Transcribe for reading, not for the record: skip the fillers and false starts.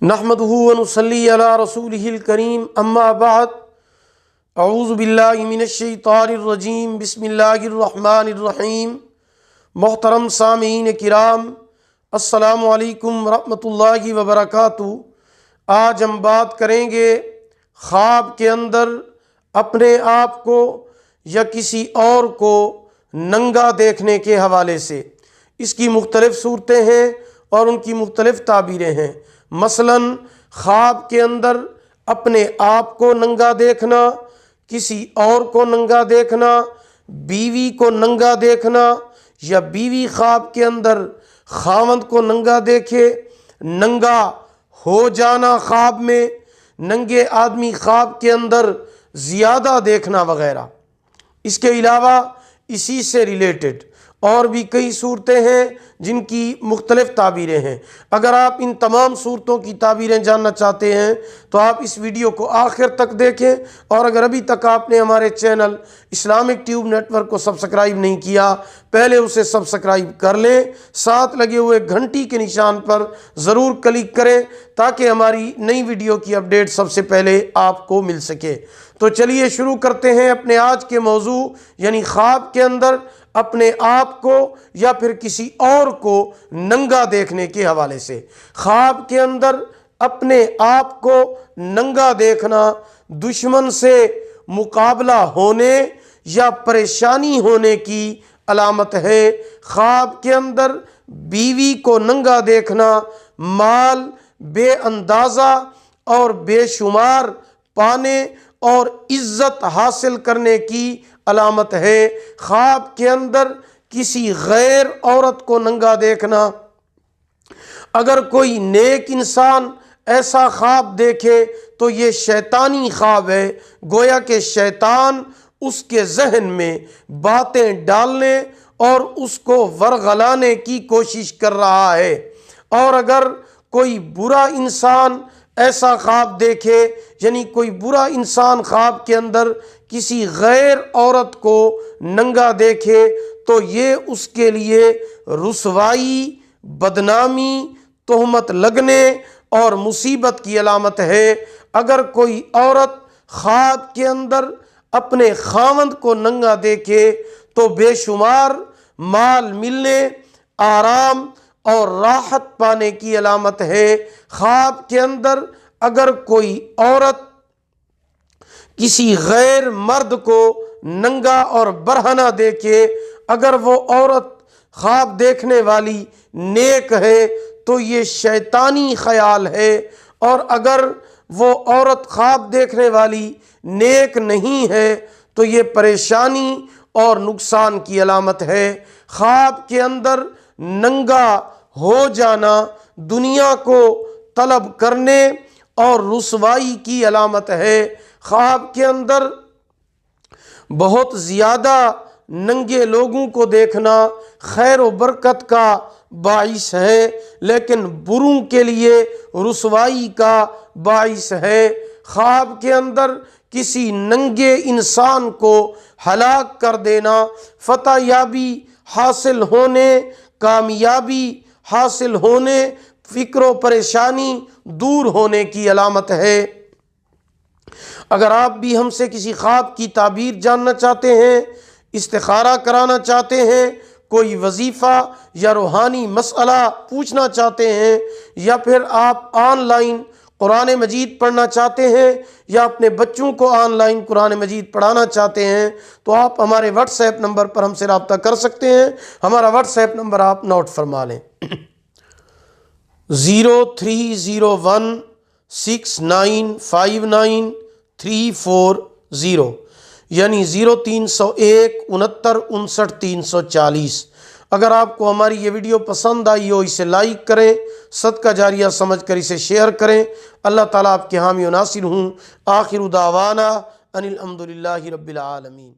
नहमदुहु व नुसल्ली अला रसूलिहिल करीम अम्मा बाद अऊज़ु बिल्लाहि मिनश्शैतानिर रजीम बिस्मिल्लाहिर रहमानिर रहीम। मोहतरम सामीन किराम, अस्सलामु अलैकुम व रहमतुल्लाहि व बरकातुहू। आज हम बात करेंगे ख्वाब के अंदर अपने आप को या किसी और को नंगा देखने के हवाले से। इसकी मुख्तलिफ सूरतें हैं और उनकी मुख्तलिफ ताबीरें हैं। मसलन ख्वाब के अंदर अपने आप को नंगा देखना, किसी और को नंगा देखना, बीवी को नंगा देखना, या बीवी ख्वाब के अंदर खावंद को नंगा देखे, नंगा हो जाना ख्वाब में, नंगे आदमी ख्वाब के अंदर ziyada देखना वगैरह। इसके अलावा इसी से रिलेटेड और भी कई सूरतें हैं जिनकी मुख्तलिफ ताबीरें हैं। अगर आप इन तमाम सूरतों की ताबीरें जानना चाहते हैं तो आप इस वीडियो को आखिर तक देखें। और अगर अभी तक आपने हमारे चैनल इस्लामिक ट्यूब नेटवर्क को सब्सक्राइब नहीं किया, पहले उसे सब्सक्राइब कर लें, साथ लगे हुए घंटी के निशान पर ज़रूर क्लिक करें ताकि हमारी नई वीडियो की अपडेट सबसे पहले आपको मिल सके। तो चलिए शुरू करते हैं अपने आज के मौजू, यानी ख्वाब के अंदर अपने आप को या फिर किसी और को नंगा देखने के हवाले से। ख्वाब के अंदर अपने आप को नंगा देखना दुश्मन से मुकाबला होने या परेशानी होने की अलामत है। ख्वाब के अंदर बीवी को नंगा देखना माल बेअंदाज़ा और बेशुमार पाने और इज्जत हासिल करने की अलामत है। ख्वाब के अंदर किसी गैर औरत को नंगा देखना, अगर कोई नेक इंसान ऐसा ख्वाब देखे तो ये शैतानी ख्वाब है। गोया के शैतान उसके जहन में बातें डालने और उसको वरगलाने की कोशिश कर रहा है। और अगर कोई बुरा इंसान ऐसा ख्वाब देखे, यानी कोई बुरा इंसान ख्वाब के अंदर किसी गैर औरत को नंगा देखे, तो ये उसके लिए रुसवाई, बदनामी, तोहमत लगने और मुसीबत की अलामत है। अगर कोई औरत ख्वाब के अंदर अपने खावंद को नंगा देखे तो बेशुमार माल मिलने, आराम और राहत पाने की अलामत है। ख्वाब के अंदर अगर कोई औरत किसी गैर मर्द को नंगा और बरहना देखे, अगर वो औरत ख्वाब देखने वाली नेक है तो ये शैतानी ख्याल है। और अगर वो औरत ख्वाब देखने वाली नेक नहीं है तो ये परेशानी और नुकसान की अलामत है। ख्वाब के अंदर नंगा हो जाना दुनिया को तलब करने और रुसवाई की अलामत है। ख्वाब के अंदर बहुत ज़्यादा नंगे लोगों को देखना खैर व बरकत का बाइस है, लेकिन बुरों के लिए रुसवाई का बाइस है। ख्वाब के अंदर किसी नंगे इंसान को हलाक कर देना फतह याबी हासिल होने, कामयाबी हासिल होने, फिक्र परेशानी दूर होने की अलामत है। अगर आप भी हमसे किसी ख्वाब की ताबीर जानना चाहते हैं, इस्तिखारा कराना चाहते हैं, कोई वजीफ़ा या रूहानी मसला पूछना चाहते हैं, या फिर आप ऑनलाइन कुरान मजीद पढ़ना चाहते हैं या अपने बच्चों को ऑनलाइन कुरान मजीद पढ़ाना चाहते हैं, तो आप हमारे व्हाट्सएप नंबर पर हमसे रब्ता कर सकते हैं। हमारा व्हाट्सएप नंबर आप नोट फरमा लें, 0301695934 यानी 0301 69 59 340। अगर आपको हमारी ये वीडियो पसंद आई हो इसे लाइक करें, सदका जारिया समझकर इसे शेयर करें। अल्लाह ताला आपके हामी व नासिर हूँ। आखिर दावाना अनिल हम्दुलिल्लाहि रब्बिल आलमीन।